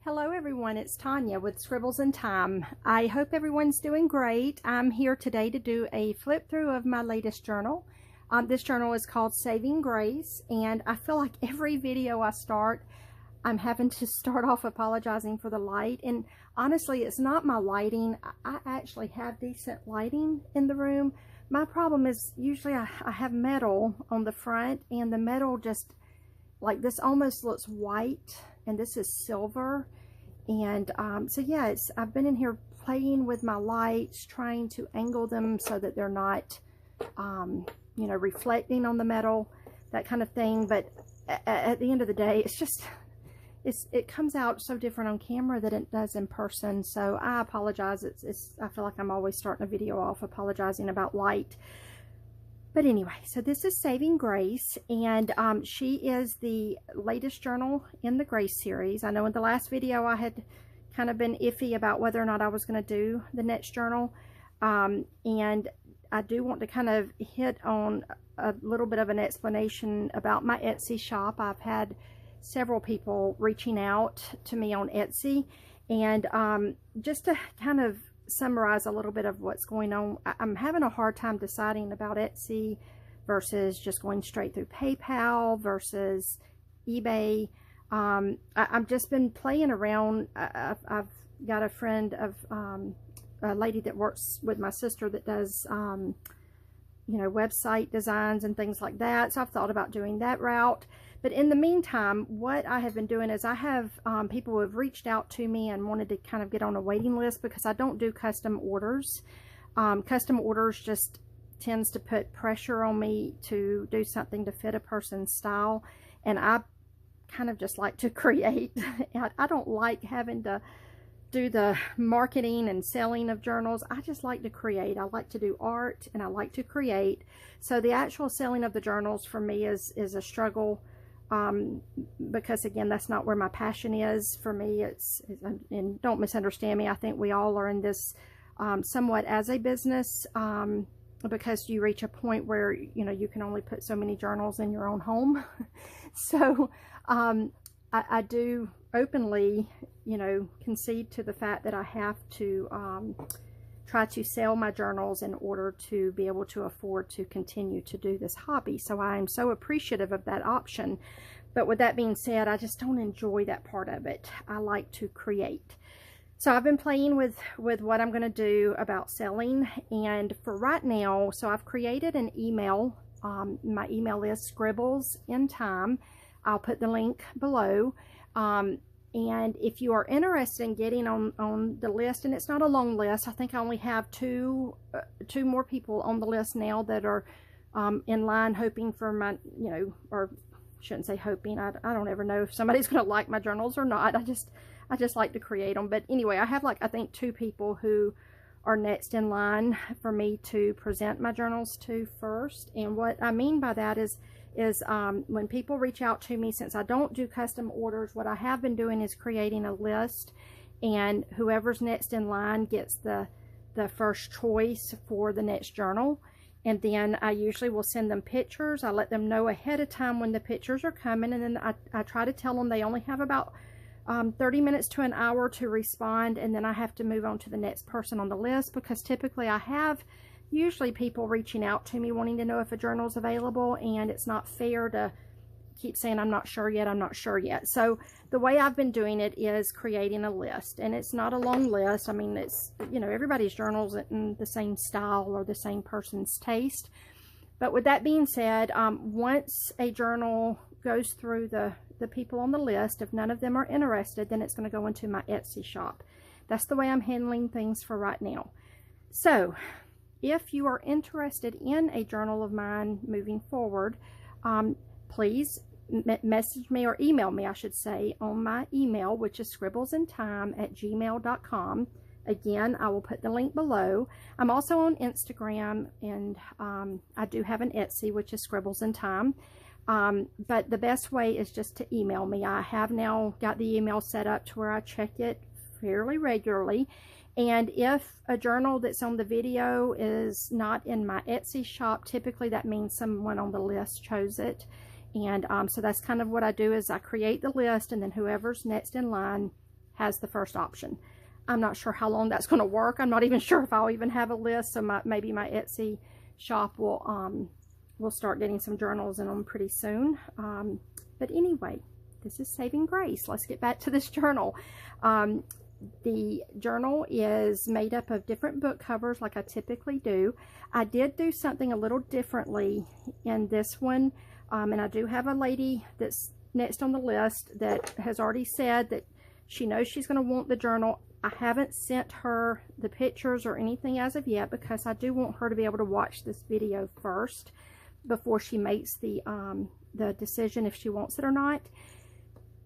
Hello everyone, it's Tonya with Scribbles in Time. I hope everyone's doing great. I'm here today to do a flip through of my latest journal. This journal is called Saving Grace, and I feel like every video I start, I'm having to start off apologizing for the light. And honestly, it's not my lighting. I actually have decent lighting in the room. My problem is usually I have metal on the front, and the metal just, like, this almost looks white, and this is silver. And so yeah, I've been in here playing with my lights, trying to angle them so that they're not you know, reflecting on the metal, that kind of thing. But at the end of the day, it's just it comes out so different on camera than it does in person. So I apologize. I feel like I'm always starting a video off apologizing about light. But anyway, so this is Saving Grace, and she is the latest journal in the Grace series. I know in the last video I had kind of been iffy about whether or not I was going to do the next journal. And I do want to kind of hit on a little bit of an explanation about my Etsy shop. I've had several people reaching out to me on Etsy, and just to kind of summarize a little bit of what's going on, I'm having a hard time deciding about Etsy versus just going straight through PayPal versus eBay. I've just been playing around. I've got a friend of a lady that works with my sister that does you know, website designs and things like that, so I've thought about doing that route. But in the meantime, what I have been doing is I have people who have reached out to me and wanted to kind of get on a waiting list, because I don't do custom orders. Custom orders just tends to put pressure on me to do something to fit a person's style, and I kind of just like to create. I don't like having to do the marketing and selling of journals. I just like to create. I like to do art, and I like to create. So the actual selling of the journals for me is a struggle, because again, that's not where my passion is. For me, and don't misunderstand me, I think we all are in this somewhat as a business, because you reach a point where, you know, you can only put so many journals in your own home. So I do openly, you know, concede to the fact that I have to try to sell my journals in order to be able to afford to continue to do this hobby. So I am so appreciative of that option. But with that being said, I just don't enjoy that part of it. I like to create. So I've been playing with what I'm going to do about selling. And for right now, so I've created an email. My email is Scribbles in Time. I'll put the link below. And if you are interested in getting on the list, and it's not a long list, I think I only have two more people on the list now that are in line hoping for my, you know, or shouldn't say hoping, I don't ever know if somebody's going to like my journals or not. I just like to create them. But anyway, I have, like, I think 2 people who are next in line for me to present my journals to first. And what I mean by that is when people reach out to me, since I don't do custom orders, what I have been doing is creating a list, and whoever's next in line gets the first choice for the next journal. And then I usually will send them pictures. I let them know ahead of time when the pictures are coming, and then I try to tell them they only have about 30 minutes to an hour to respond, and then I have to move on to the next person on the list, because typically I have usually people reaching out to me wanting to know if a journal is available, and it's not fair to keep saying I'm not sure yet, I'm not sure yet. So the way I've been doing it is creating a list, and it's not a long list. I mean, it's, you know, everybody's journals in the same style or the same person's taste. But with that being said, once a journal goes through the people on the list, if none of them are interested, then it's going to go into my Etsy shop. That's the way I'm handling things for right now. So if you are interested in a journal of mine moving forward, please message me, or email me, I should say, on my email, which is scribblesintime@gmail.com. Again, I will put the link below. I'm also on Instagram, and I do have an Etsy, which is Scribbles in Time. But the best way is just to email me. I have now got the email set up to where I check it fairly regularly. And if a journal that's on the video is not in my Etsy shop, typically that means someone on the list chose it. And so that's kind of what I do, is I create the list, and then whoever's next in line has the first option. I'm not sure how long that's going to work. I'm not even sure if I'll even have a list. So maybe my Etsy shop will start getting some journals in them pretty soon. But anyway, this is Saving Grace. Let's get back to this journal. The journal is made up of different book covers like I typically do. I did do something a little differently in this one. And I do have a lady that's next on the list that has already said that she knows she's going to want the journal. I haven't sent her the pictures or anything as of yet because I do want her to be able to watch this video first before she makes the decision if she wants it or not.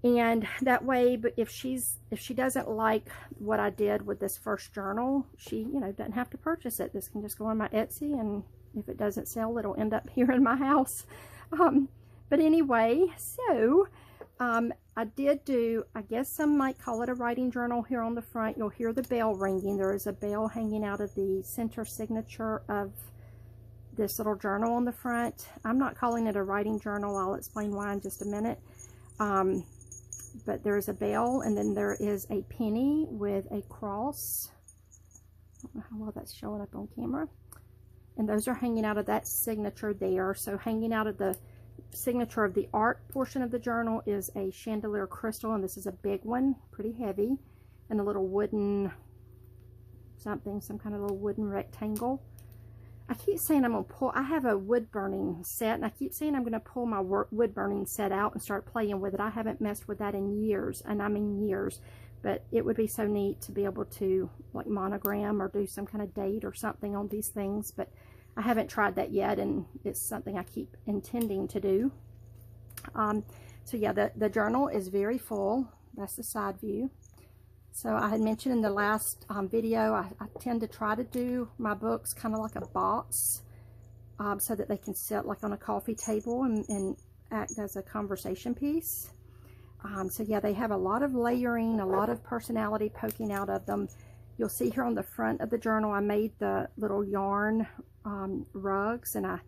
And that way, but if she doesn't like what I did with this first journal, she, you know, doesn't have to purchase it. This can just go on my Etsy, and if it doesn't sell, it'll end up here in my house. But anyway, so I did do, I guess some might call it a writing journal here on the front. You'll hear the bell ringing. There is a bell hanging out of the center signature of this little journal on the front. I'm not calling it a writing journal. I'll explain why in just a minute. But there is a bell, and then there is a penny with a cross. I don't know how well that's showing up on camera. And those are hanging out of that signature there. So hanging out of the signature of the art portion of the journal is a chandelier crystal, and this is a big one, pretty heavy, and a little wooden something, some kind of little wooden rectangle. I keep saying I'm going to pull, I have a wood burning set, and I keep saying I'm going to pull my wood burning set out and start playing with it. I haven't messed with that in years, and I mean years, but it would be so neat to be able to like monogram or do some kind of date or something on these things, but I haven't tried that yet, and it's something I keep intending to do. So yeah, the journal is very full. That's the side view. So I had mentioned in the last video, I tend to try to do my books kind of like a box, so that they can sit like on a coffee table and act as a conversation piece. So yeah, they have a lot of layering, a lot of personality poking out of them. You'll see here on the front of the journal, I made the little yarn rugs, and I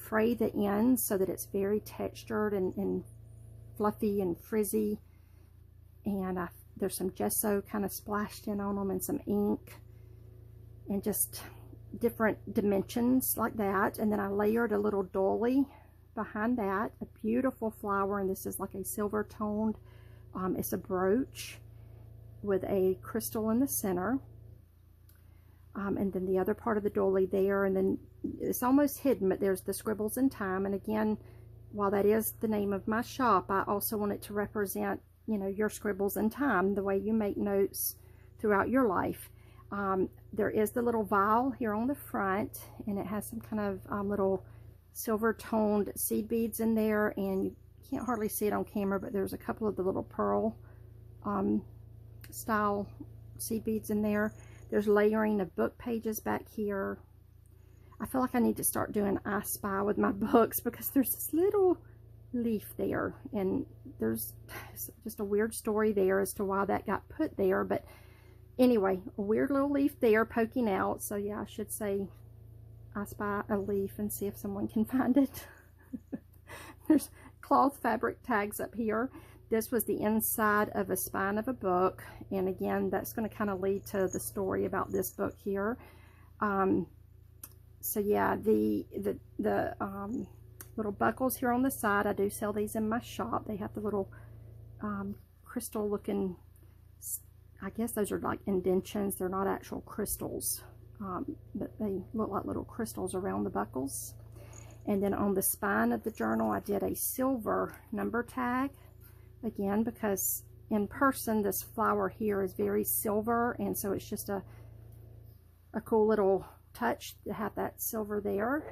fray the ends so that it's very textured and fluffy and frizzy. And there's some gesso kind of splashed in on them, and some ink, and just different dimensions like that. And then I layered a little dolly behind that, a beautiful flower, and this is like a silver toned, it's a brooch with a crystal in the center. And then the other part of the dolly there, and then it's almost hidden, but there's the Scribbles in Time. And again, while that is the name of my shop, I also want it to represent, you know, your scribbles in time, the way you make notes throughout your life. There is the little vial here on the front, and it has some kind of little silver toned seed beads in there, and you can't hardly see it on camera, but there's a couple of the little pearl style seed beads in there. There's layering of book pages back here. I feel like I need to start doing I Spy with my books, because there's this little leaf there, and there's just a weird story there as to why that got put there. But anyway, a weird little leaf there poking out. So yeah, I should say I spy a leaf and see if someone can find it. There's cloth fabric tags up here. This was the inside of a spine of a book, and again, that's going to kind of lead to the story about this book here. So yeah, the little buckles here on the side, I do sell these in my shop. They have the little crystal looking, I guess those are like indentions. They're not actual crystals, but they look like little crystals around the buckles. And then on the spine of the journal, I did a silver number tag, again, because in person this flower here is very silver, and so it's just a cool little touch to have that silver there.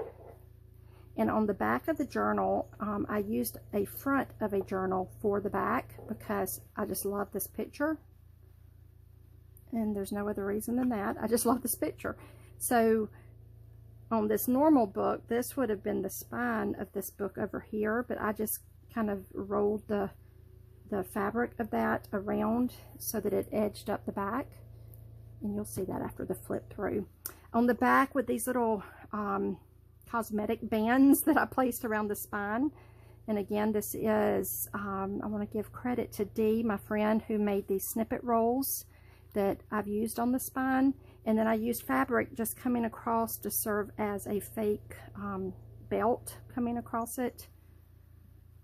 And on the back of the journal, I used a front of a journal for the back because I just love this picture. And there's no other reason than that. I just love this picture. So on this normal book, this would have been the spine of this book over here, but I just kind of rolled the fabric of that around so that it edged up the back. And you'll see that after the flip through. On the back with these little cosmetic bands that I placed around the spine, And again, this is, I want to give credit to Dee, my friend, who made these snippet rolls that I've used on the spine. And then I used fabric just coming across to serve as a fake belt coming across it.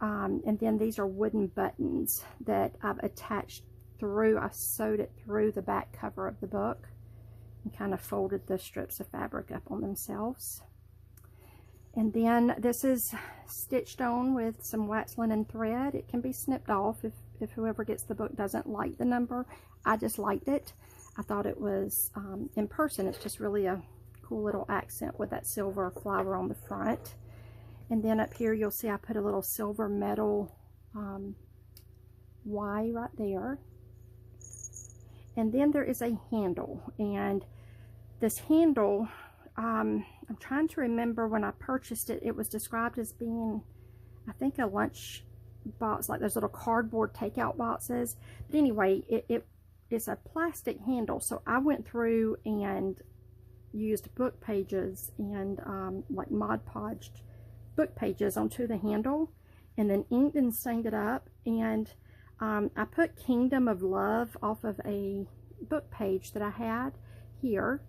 And then these are wooden buttons that I've attached through. I sewed it through the back cover of the book and kind of folded the strips of fabric up on themselves. And then this is stitched on with some wax linen thread. It can be snipped off if whoever gets the book doesn't like the number. I just liked it. I thought it was, in person, it's just really a cool little accent with that silver flower on the front. And then up here you'll see I put a little silver metal Y right there. And then there is a handle, and this handle, I'm trying to remember when I purchased it, it was described as being, I think, a lunch box, like those little cardboard takeout boxes. But anyway, it's a plastic handle, so I went through and used book pages and like Mod Podged book pages onto the handle, and then inked and stained it up. And I put Kingdom of Love off of a book page that I had here.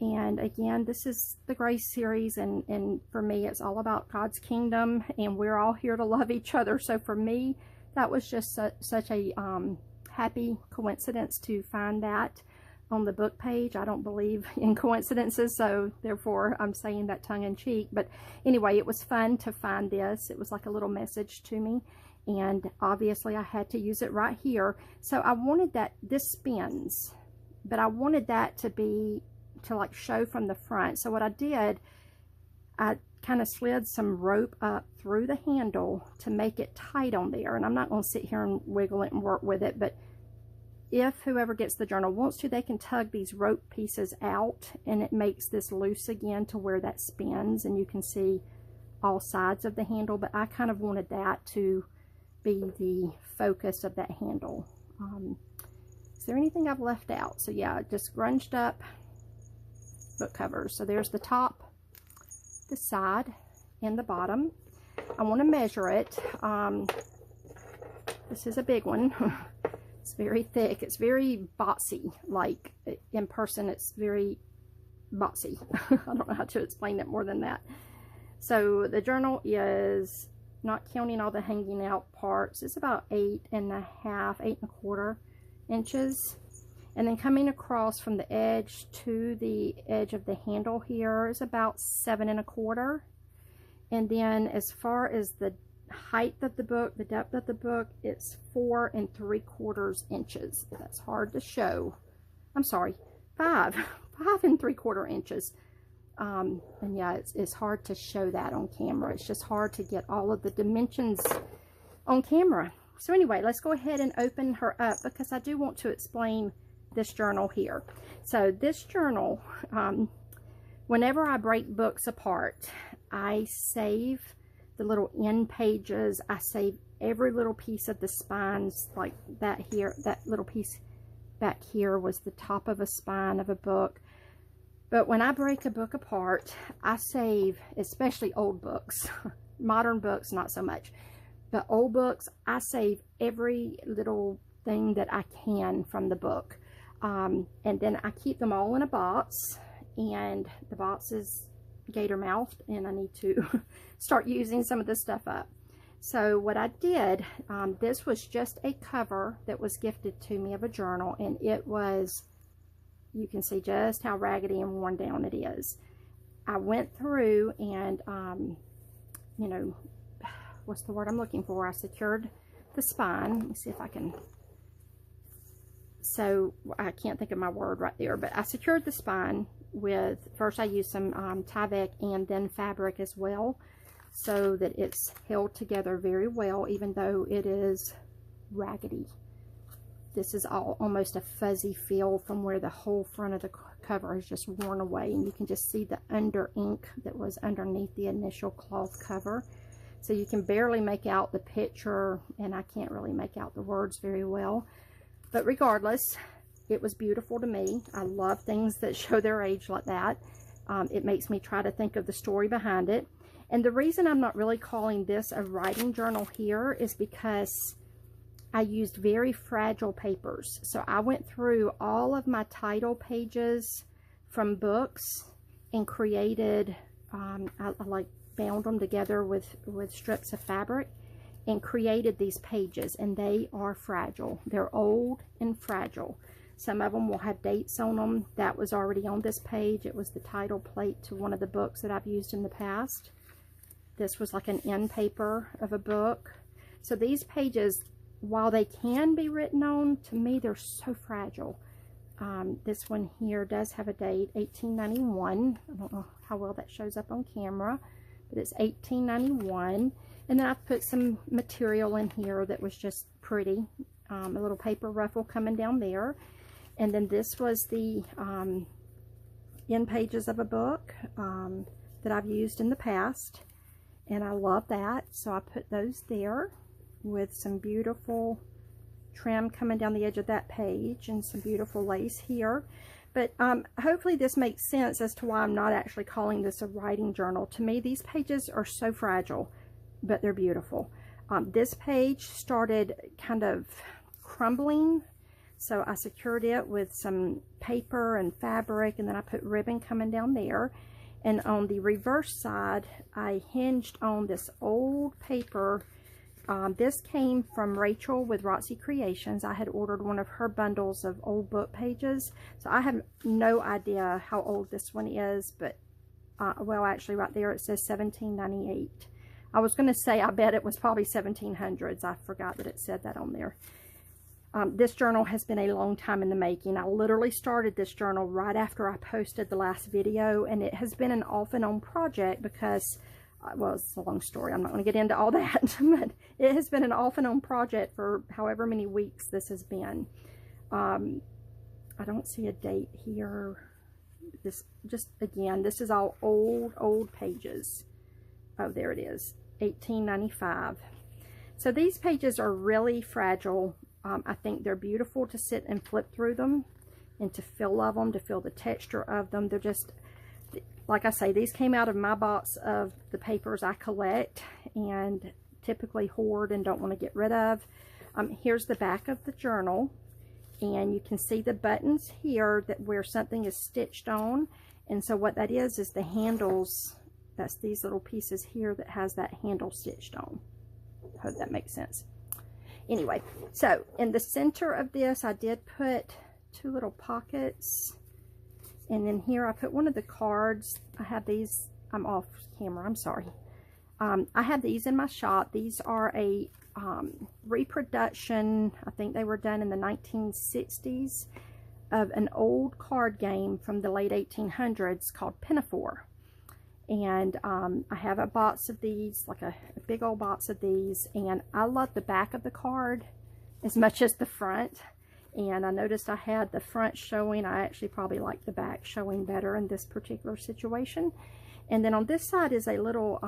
And again, this is the Grace series, and for me it's all about God's kingdom, and we're all here to love each other. So for me, that was just such a happy coincidence to find that on the book page. I don't believe in coincidences, so therefore I'm saying that tongue-in-cheek. But anyway, it was fun to find this. It was like a little message to me, and obviously I had to use it right here. So I wanted that, this spins, but I wanted that to like show from the front. So what I did, I kind of slid some rope up through the handle to make it tight on there. And I'm not going to sit here and wiggle it and work with it, but if whoever gets the journal wants to, they can tug these rope pieces out, and it makes this loose again to where that spins, and you can see all sides of the handle. But I kind of wanted that to be the focus of that handle. Is there anything I've left out? So yeah, just grunged up book covers. So there's the top, the side, and the bottom. I want to measure it. This is a big one. It's very thick. It's very boxy. Like in person, it's very boxy. I don't know how to explain it more than that. So the journal is, not counting all the hanging out parts, it's about 8.25 inches. And then coming across from the edge to the edge of the handle here is about 7.25. And then as far as the height of the book, the depth of the book, it's 4.75 inches. That's hard to show. I'm sorry, 5.75 inches. And yeah, it's hard to show that on camera. It's just hard to get all of the dimensions on camera. So anyway, let's go ahead and open her up, because I do want to explain this journal here. So this journal, whenever I break books apart, I save the little end pages. I save every little piece of the spines, like that here. That little piece back here was the top of a spine of a book. But when I break a book apart, I save, especially old books, modern books not so much, but old books, I save every little thing that I can from the book. And then I keep them all in a box, and the box is gator mouthed, and I need to start using some of this stuff up. So what I did, this was just a cover that was gifted to me of a journal, and it was, you can see just how raggedy and worn down it is. I went through and, you know, what's the word I'm looking for? I secured the spine. Let me see if I can. So I can't think of my word right there, but I secured the spine with, first I used some Tyvek and then fabric as well, so that it's held together very well, even though it is raggedy. This is all almost a fuzzy feel from where the whole front of the cover is just worn away, and you can just see the under ink that was underneath the initial cloth cover. So you can barely make out the picture, and I can't really make out the words very well. But regardless, it was beautiful to me. I love things that show their age like that. It makes me try to think of the story behind it. And the reason I'm not really calling this a writing journal here is because I used very fragile papers. So I went through all of my title pages from books and created, I like bound them together with strips of fabric and created these pages, and they are fragile. They're old and fragile. Some of them will have dates on them. That was already on this page. It was the title plate to one of the books that I've used in the past. This was like an end paper of a book. So these pages, while they can be written on, to me they're so fragile. This one here does have a date, 1891. I don't know how well that shows up on camera, but it's 1891. And then I've put some material in here that was just pretty. A little paper ruffle coming down there. And then this was the end pages of a book that I've used in the past. And I love that. So I put those there with some beautiful trim coming down the edge of that page and some beautiful lace here. But hopefully this makes sense as to why I'm not actually calling this a writing journal. To me, these pages are so fragile, but they're beautiful. This page started kind of crumbling, so I secured it with some paper and fabric, and then I put ribbon coming down there. And on the reverse side, I hinged on this old paper. This came from Rachel with Roxy Creations. I had ordered one of her bundles of old book pages. So I have no idea how old this one is, but, well, actually right there it says 1798. I was going to say I bet it was probably 1700s. I forgot that it said that on there. This journal has been a long time in the making. I literally started this journal right after I posted the last video, and it has been an off and on project because, well, it's a long story. I'm not going to get into all that, but it has been an off and on project for however many weeks this has been. I don't see a date here. This, just again, this is all old pages. Oh, there it is, 1895. So these pages are really fragile. I think they're beautiful to sit and flip through them and to feel of them, to feel the texture of them. They're just, like I say, these came out of my box of the papers I collect and typically hoard and don't want to get rid of. Here's the back of the journal, and you can see the buttons here that where something is stitched on. And so what that is the handles. That's these little pieces here that has that handle stitched on. Hope that makes sense. Anyway, so in the center of this, I did put two little pockets. And then here I put one of the cards. I have these, I'm off camera, I'm sorry. I have these in my shop. These are a reproduction, I think they were done in the 1960s, of an old card game from the late 1800s called Pinafore. And I have a box of these, like a big old box of these, and I love the back of the card as much as the front. And I noticed I had the front showing. I actually probably like the back showing better in this particular situation. And then on this side is a little,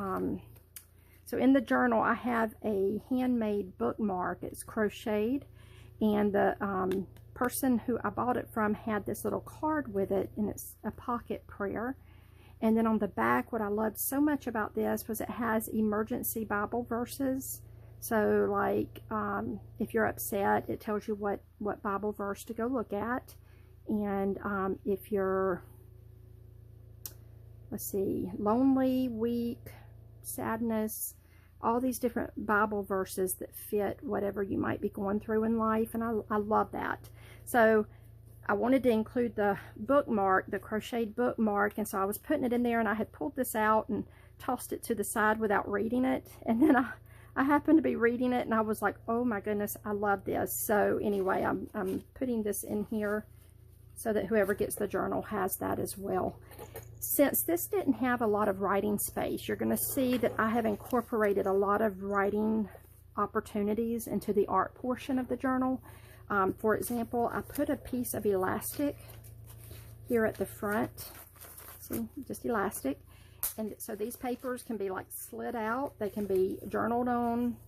so in the journal I have a handmade bookmark. It's crocheted, and the person who I bought it from had this little card with it, and it's a pocket prayer. And then on the back, what I loved so much about this was it has emergency Bible verses. So like, if you're upset, it tells you what Bible verse to go look at. And if you're, let's see, lonely, weak, sadness, all these different Bible verses that fit whatever you might be going through in life. And I love that. So I wanted to include the bookmark, the crocheted bookmark, and so I was putting it in there, and I had pulled this out and tossed it to the side without reading it. And then I happened to be reading it, and I was like, oh my goodness, I love this. So anyway, I'm putting this in here so that whoever gets the journal has that as well. Since this didn't have a lot of writing space, you're going to see that I have incorporated a lot of writing opportunities into the art portion of the journal. For example, I put a piece of elastic here at the front. See, just elastic. And so these papers can be like slid out. They can be journaled on.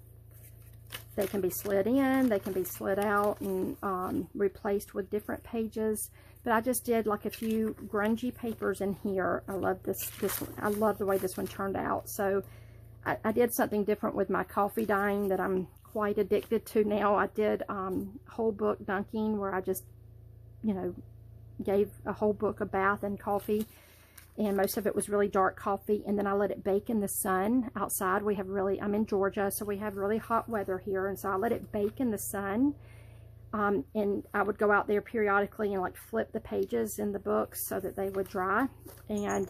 They can be slid in, they can be slid out and replaced with different pages. But I just did like a few grungy papers in here. I love this one. I love the way this one turned out. So I did something different with my coffee dyeing that I'm quite addicted to now. I did whole book dunking, where I just, you know, gave a whole book a bath in coffee, and most of it was really dark coffee, and then I let it bake in the sun outside. We have really, I'm in Georgia, so we have really hot weather here, and so I let it bake in the sun, and I would go out there periodically and like flip the pages in the books so that they would dry, and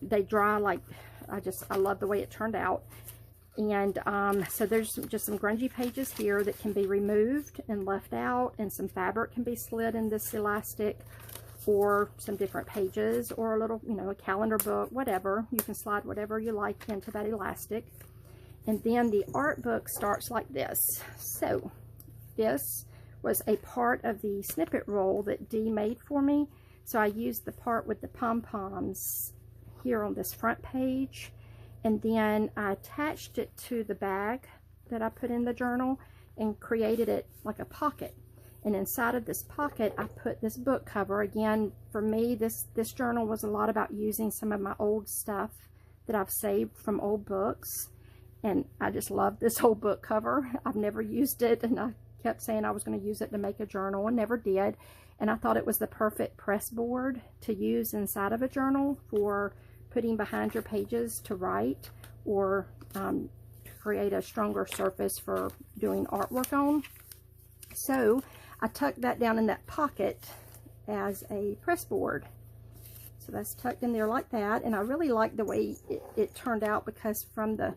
they dry like, I love the way it turned out. And so there's just some grungy pages here that can be removed and left out, and some fabric can be slid in this elastic, or some different pages, or a little, you know, a calendar book, whatever. You can slide whatever you like into that elastic. And then the art book starts like this. So this was a part of the snippet roll that Dee made for me. So I used the part with the pom-poms here on this front page. And then I attached it to the bag that I put in the journal and created it like a pocket. And inside of this pocket, I put this book cover. Again, for me, this journal was a lot about using some of my old stuff that I've saved from old books. And I just love this old book cover. I've never used it, and I kept saying I was going to use it to make a journal and never did. And I thought it was the perfect press board to use inside of a journal for putting behind your pages to write, or to create a stronger surface for doing artwork on. So I tucked that down in that pocket as a press board. So that's tucked in there like that, and I really like the way it turned out, because from the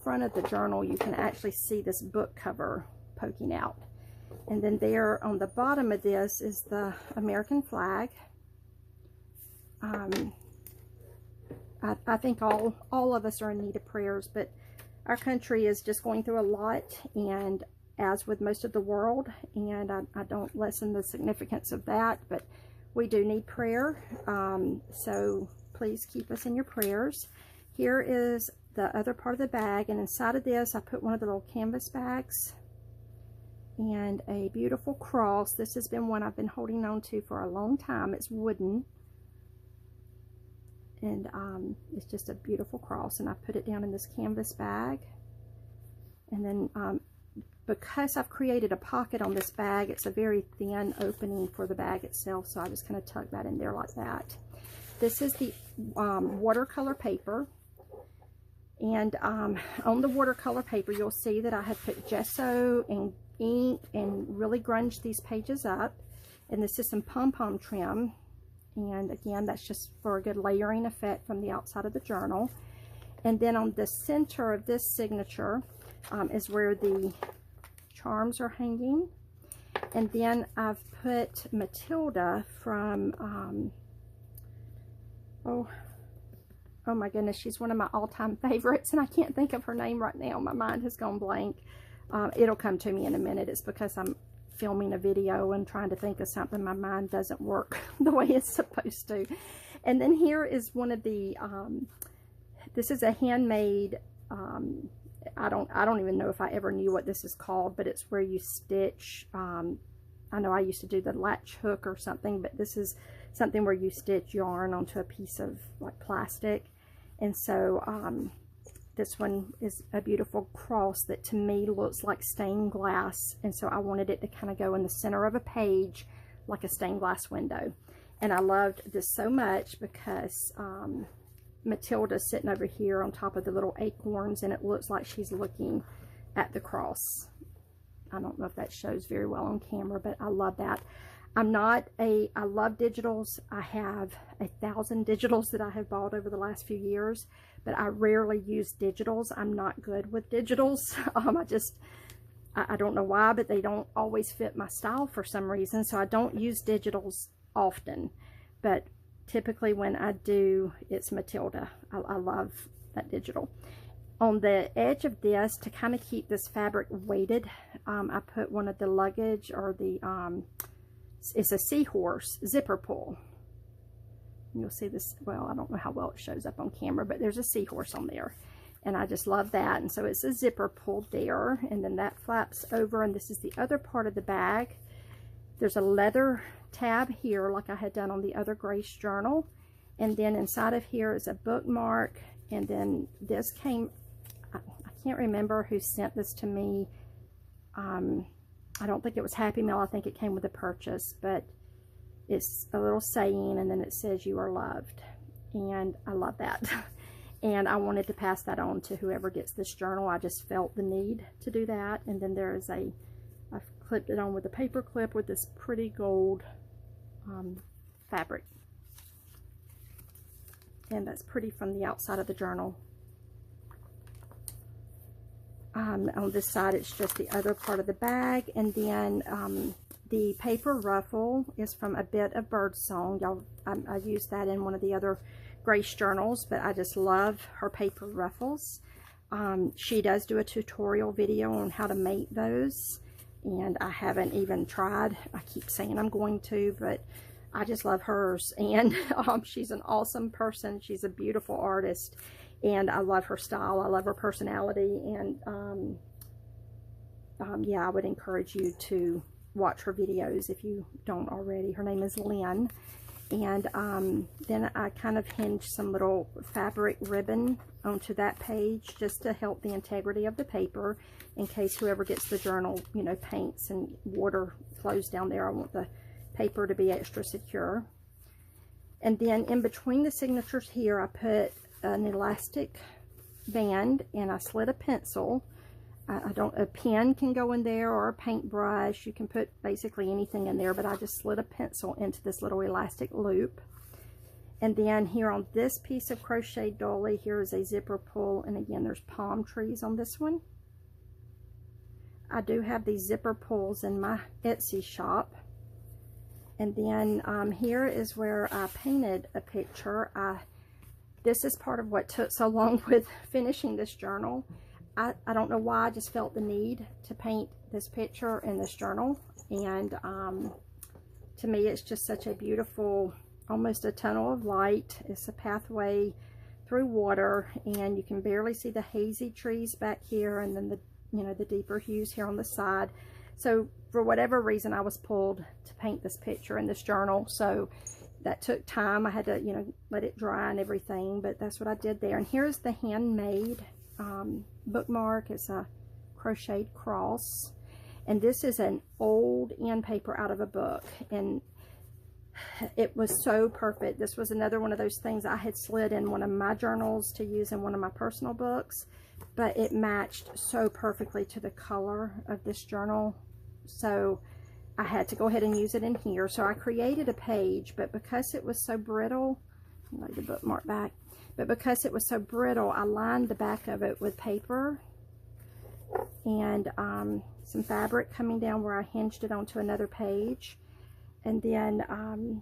front of the journal you can actually see this book cover poking out. And then there on the bottom of this is the American flag. I think all of us are in need of prayers, but our country is just going through a lot, and as with most of the world, and I don't lessen the significance of that, but we do need prayer. So please keep us in your prayers. Here is the other part of the bag, and inside of this I put one of the little canvas bags and a beautiful cross. This has been one I've been holding on to for a long time. It's wooden. And it's just a beautiful cross, and I put it down in this canvas bag. And then because I've created a pocket on this bag, it's a very thin opening for the bag itself, so I just kind of tuck that in there like that. This is the watercolor paper, and on the watercolor paper you'll see that I have put gesso and ink and really grunged these pages up. And this is some pom-pom trim. And again, that's just for a good layering effect from the outside of the journal. And then on the center of this signature is where the charms are hanging. And then I've put Matilda from, oh my goodness, she's one of my all-time favorites, and I can't think of her name right now. My mind has gone blank. It'll come to me in a minute. It's because I'm filming a video and trying to think of something. My mind doesn't work the way it's supposed to. And then here is one of the this is a handmade I don't even know if I ever knew what this is called, but it's where you stitch, I know I used to do the latch hook or something, but this is something where you stitch yarn onto a piece of like plastic. And so this one is a beautiful cross that to me looks like stained glass, and so I wanted it to kind of go in the center of a page like a stained glass window. And I loved this so much because Matilda's sitting over here on top of the little acorns, and it looks like she's looking at the cross. I don't know if that shows very well on camera, but I love that. I love digitals. I have 1,000 digitals that I have bought over the last few years, but I rarely use digitals. I'm not good with digitals. I don't know why, but they don't always fit my style for some reason, so I don't use digitals often. But typically when I do, it's Matilda. I love that digital. On the edge of this, to kind of keep this fabric weighted, I put one of the luggage, or the it's a seahorse zipper pull. You'll see this, well, I don't know how well it shows up on camera, but there's a seahorse on there. And I just love that. And so it's a zipper pulled there, and then that flaps over, and this is the other part of the bag. There's a leather tab here like I had done on the other Grace journal, and then inside of here is a bookmark. And then this came, I can't remember who sent this to me. I don't think it was Happy Mail. I think it came with a purchase, but it's a little saying, and then it says you are loved, and I love that. And I wanted to pass that on to whoever gets this journal. I just felt the need to do that. And then there is I've clipped it on with a paper clip with this pretty gold fabric. And that's pretty from the outside of the journal. On this side, it's just the other part of the bag. And then the paper ruffle is from A Bit of Birdsong. Y'all, I used that in one of the other Grace journals, but I just love her paper ruffles. She does do a tutorial video on how to make those, and I haven't even tried. I keep saying I'm going to, but I just love hers. And she's an awesome person. She's a beautiful artist, and I love her style. I love her personality. And yeah, I would encourage you to watch her videos if you don't already. Her name is Lynn. And then I kind of hinged some little fabric ribbon onto that page just to help the integrity of the paper in case whoever gets the journal, you know, paints and water flows down there. I want the paper to be extra secure. And then in between the signatures here, I put an elastic band, and I slid a pencil. A pen can go in there, or a paintbrush. You can put basically anything in there, but I just slid a pencil into this little elastic loop. And then here on this piece of crochet dolly, here is a zipper pull, and again, there's palm trees on this one. I do have these zipper pulls in my Etsy shop. And then here is where I painted a picture. This is part of what took so long with finishing this journal. I don't know why, I just felt the need to paint this picture in this journal. And to me, it's just such a beautiful, almost a tunnel of light. It's a pathway through water, and you can barely see the hazy trees back here, and then the, you know, the deeper hues here on the side. So for whatever reason, I was pulled to paint this picture in this journal. So that took time. I had to, you know, let it dry and everything, but that's what I did there. And here's the handmade bookmark. It's a crocheted cross, and this is an old end paper out of a book, and it was so perfect. This was another one of those things I had slid in one of my journals to use in one of my personal books, but it matched so perfectly to the color of this journal, so I had to go ahead and use it in here. So I created a page, but because it was so brittle, I'll lay the bookmark back. But because it was so brittle, I lined the back of it with paper and some fabric coming down where I hinged it onto another page. And then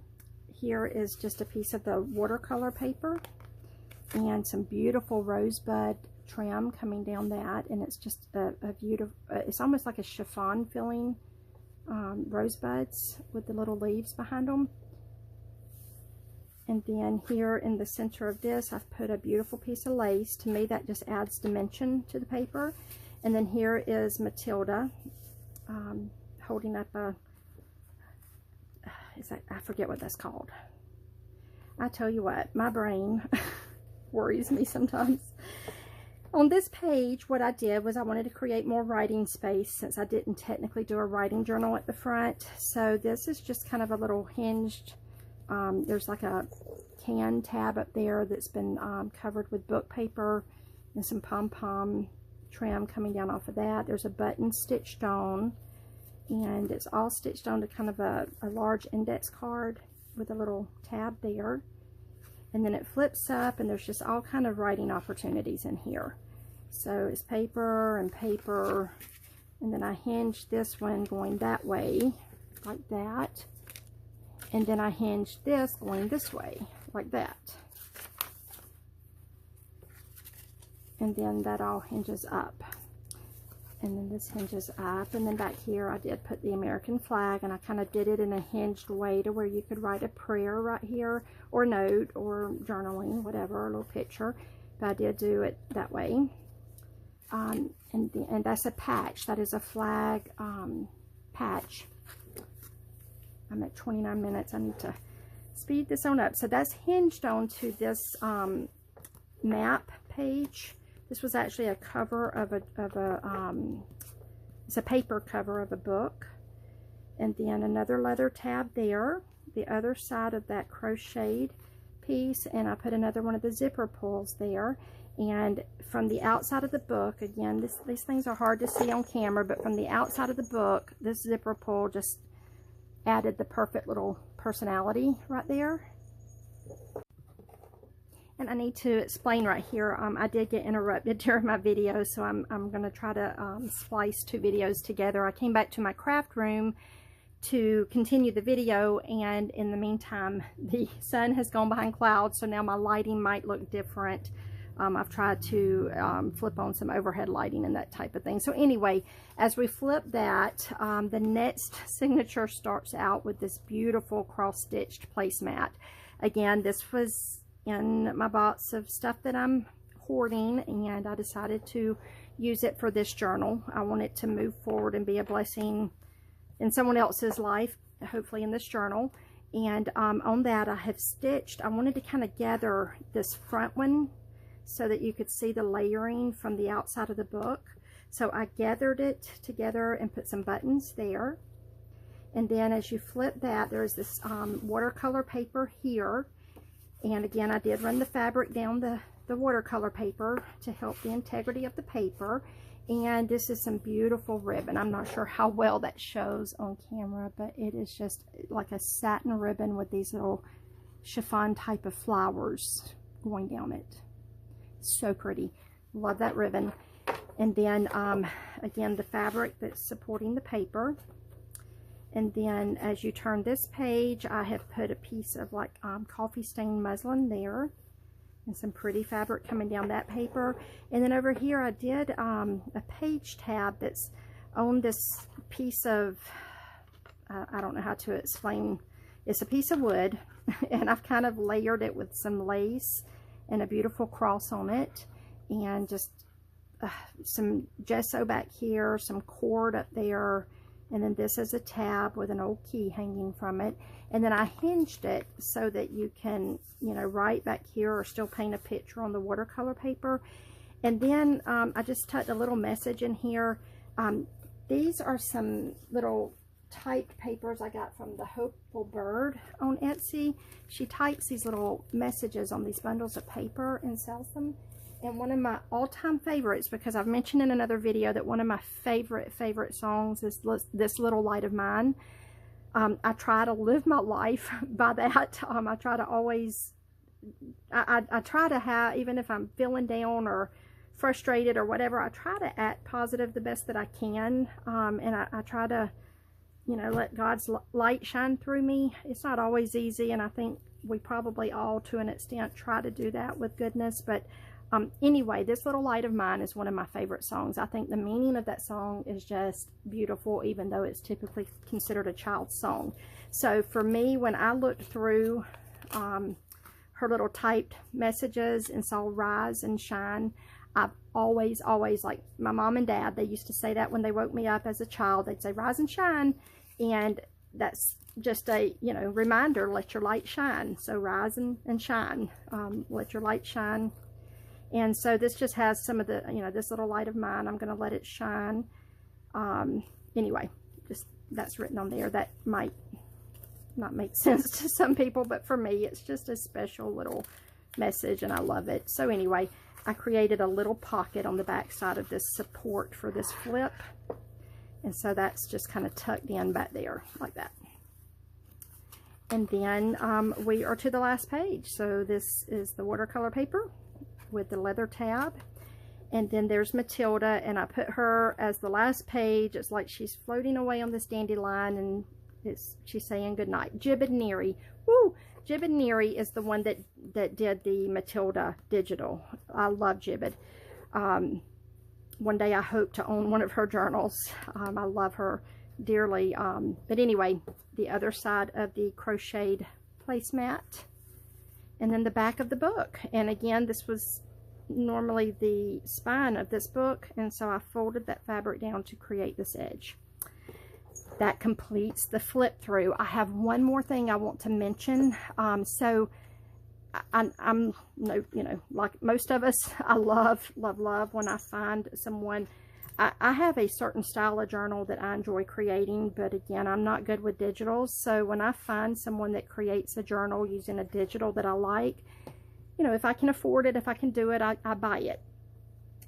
here is just a piece of the watercolor paper and some beautiful rosebud trim coming down that. And it's just a beautiful, it's almost like a chiffon filling rosebuds with the little leaves behind them. And then here in the center of this, I've put a beautiful piece of lace. To me, that just adds dimension to the paper. And then here is Matilda holding up a, I forget what that's called. I tell you what, my brain worries me sometimes. On this page, what I did was I wanted to create more writing space since I didn't technically do a writing journal at the front. So this is just kind of a little hinged, there's like a can tab up there that's been covered with book paper and some pom-pom trim coming down off of that. There's a button stitched on, and it's all stitched on to kind of a large index card with a little tab there. And then it flips up, and there's just all kind of writing opportunities in here. So it's paper and paper, and then I hinged this one going that way, like that. And then I hinged this going this way, like that. And then that all hinges up. And then this hinges up. And then back here I did put the American flag, and I kind of did it in a hinged way to where you could write a prayer right here, or note, or journaling, whatever, a little picture. but I did do it that way. And that's a patch. That is a flag patch. I'm at 29 minutes. I need to speed this on up. So that's hinged onto this map page. This was actually a cover of it's a paper cover of a book. And then another leather tab there, the other side of that crocheted piece, and I put another one of the zipper pulls there. And from the outside of the book, again, these things are hard to see on camera, but from the outside of the book, this zipper pull just added the perfect little personality right there. And I need to explain right here, I did get interrupted during my video, so I'm going to try to splice two videos together. I came back to my craft room to continue the video, and in the meantime, the sun has gone behind clouds, so now my lighting might look different. I've tried to flip on some overhead lighting and that type of thing. So anyway, as we flip that, the next signature starts out with this beautiful cross-stitched placemat. Again, this was in my box of stuff that I'm hoarding, and I decided to use it for this journal. I want it to move forward and be a blessing in someone else's life, hopefully in this journal. And on that, I have stitched, I wanted to kind of gather this front one so that you could see the layering from the outside of the book. So I gathered it together and put some buttons there. And then as you flip that, there's this watercolor paper here. And again, I did run the fabric down the watercolor paper to help the integrity of the paper. And this is some beautiful ribbon. I'm not sure how well that shows on camera, but it is just like a satin ribbon with these little chiffon type of flowers going down it. So pretty. Love that ribbon. And then again, the fabric that's supporting the paper. And then as you turn this page, I have put a piece of like coffee stained muslin there, and some pretty fabric coming down that paper. And then over here I did a page tab that's on this piece of I don't know how to explain. It's a piece of wood, and I've kind of layered it with some lace and a beautiful cross on it, and just some gesso back here, some cord up there, and then this is a tab with an old key hanging from it. And then I hinged it so that you can, you know, write back here or still paint a picture on the watercolor paper. And then I just tucked a little message in here. These are some little typed papers I got from the Hopeful Bird on Etsy. She types these little messages on these bundles of paper and sells them. And one of my all-time favorites, because I've mentioned in another video that one of my favorite songs is This Little Light of Mine. I try to live my life by that. I try to always, I try to have, even if I'm feeling down or frustrated or whatever, I try to act positive the best that I can. And I try to, you know, let God's light shine through me. It's not always easy, and I think we probably all, to an extent, try to do that with goodness. But anyway, This Little Light of Mine is one of my favorite songs. I think the meaning of that song is just beautiful, even though it's typically considered a child's song. So for me, when I looked through her little typed messages and saw Rise and Shine, I've always, like my mom and dad, they used to say that when they woke me up as a child. They'd say, rise and shine. And that's just a, you know, reminder, let your light shine. So rise and shine. Let your light shine. And so this just has some of the, you know, this little light of mine. I'm going to let it shine. Anyway, just that's written on there. That might not make sense to some people, but for me, it's just a special little message, and I love it. So anyway, I created a little pocket on the back side of this support for this flip. And so that's just kind of tucked in back there like that. And then we are to the last page. So this is the watercolor paper with the leather tab. And then there's Matilda, and I put her as the last page. It's like she's floating away on this dandelion, and she's saying goodnight. Jib and Neary. Woo! Jib and Neary is the one that did the Matilda digital. I love Jibbid. One day I hope to own one of her journals. I love her dearly. But anyway, the other side of the crocheted placemat. And then the back of the book. And again, this was normally the spine of this book, and so I folded that fabric down to create this edge. That completes the flip through. I have one more thing I want to mention. So I'm no, you know, like most of us, I love when I find someone. I have a certain style of journal that I enjoy creating, but again, I'm not good with digitals. So when I find someone that creates a journal using a digital that I like, you know, if I can afford it, if I can do it, I buy it.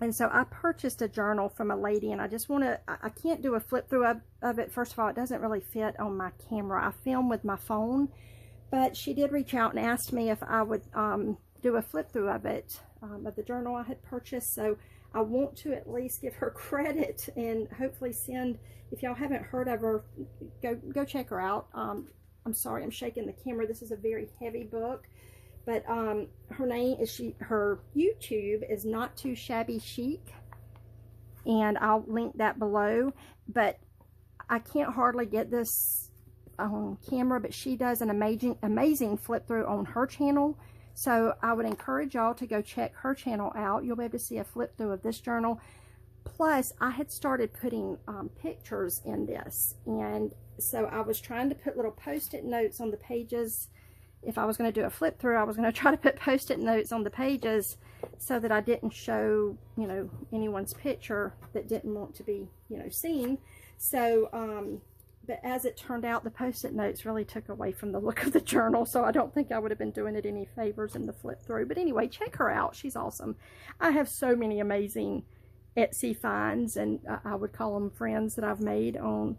And so I purchased a journal from a lady, and I just want to, I can't do a flip through of it. First of all, it doesn't really fit on my camera. I film with my phone, but she did reach out and asked me if I would do a flip through of it, of the journal I had purchased. So I want to at least give her credit and hopefully send, if y'all haven't heard of her, go check her out. I'm sorry, I'm shaking the camera. This is a very heavy book, but her name is, her YouTube is Not Too Shabby Chic, and I'll link that below. But I can't hardly get this on camera, but she does an amazing flip through on her channel. So I would encourage y'all to go check her channel out. You'll be able to see a flip through of this journal. Plus, I had started putting pictures in this, and so I was trying to put little post-it notes on the pages. If I was going to do a flip through, I was going to try to put post-it notes on the pages so that I didn't show, you know, anyone's picture that didn't want to be, you know, seen. So, but as it turned out, the post-it notes really took away from the look of the journal, so I don't think I would have been doing it any favors in the flip through. But anyway, check her out. She's awesome. I have so many amazing Etsy finds, and I would call them friends that I've made on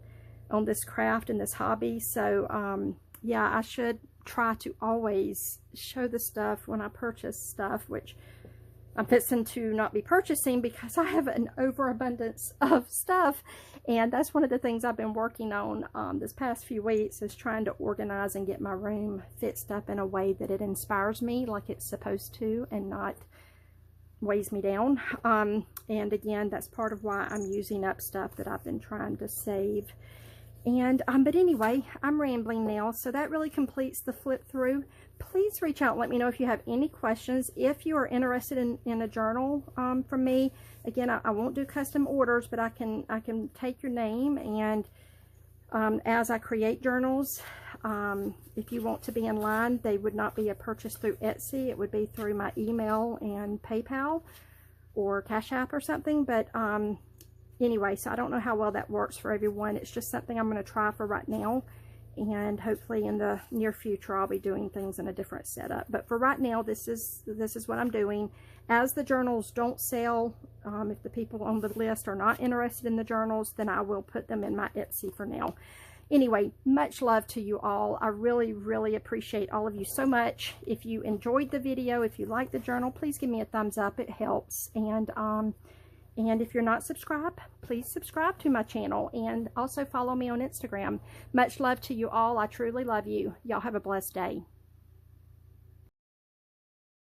this craft and this hobby. So yeah, I should try to always show the stuff when I purchase stuff, which I'm fixing to not be purchasing because I have an overabundance of stuff. And that's one of the things I've been working on this past few weeks, is trying to organize and get my room fixed up in a way that it inspires me like it's supposed to and not weighs me down. And again, that's part of why I'm using up stuff that I've been trying to save. And but anyway, I'm rambling now, so that really completes the flip through. Please reach out and let me know if you have any questions. If you are interested in a journal from me, again, I won't do custom orders, but I can take your name, and as I create journals, if you want to be in line, they would not be a purchase through Etsy. It would be through my email and PayPal or Cash App or something. But anyway, so I don't know how well that works for everyone. It's just something I'm going to try for right now, and hopefully in the near future I'll be doing things in a different setup. But for right now, this is what I'm doing. As the journals don't sell, if the people on the list are not interested in the journals, then I will put them in my Etsy for now. Anyway, much love to you all. I really appreciate all of you so much. If you enjoyed the video, if you like the journal, please give me a thumbs up. It helps. And if you're not subscribed, please subscribe to my channel, and also follow me on Instagram. Much love to you all. I truly love you. Y'all have a blessed day.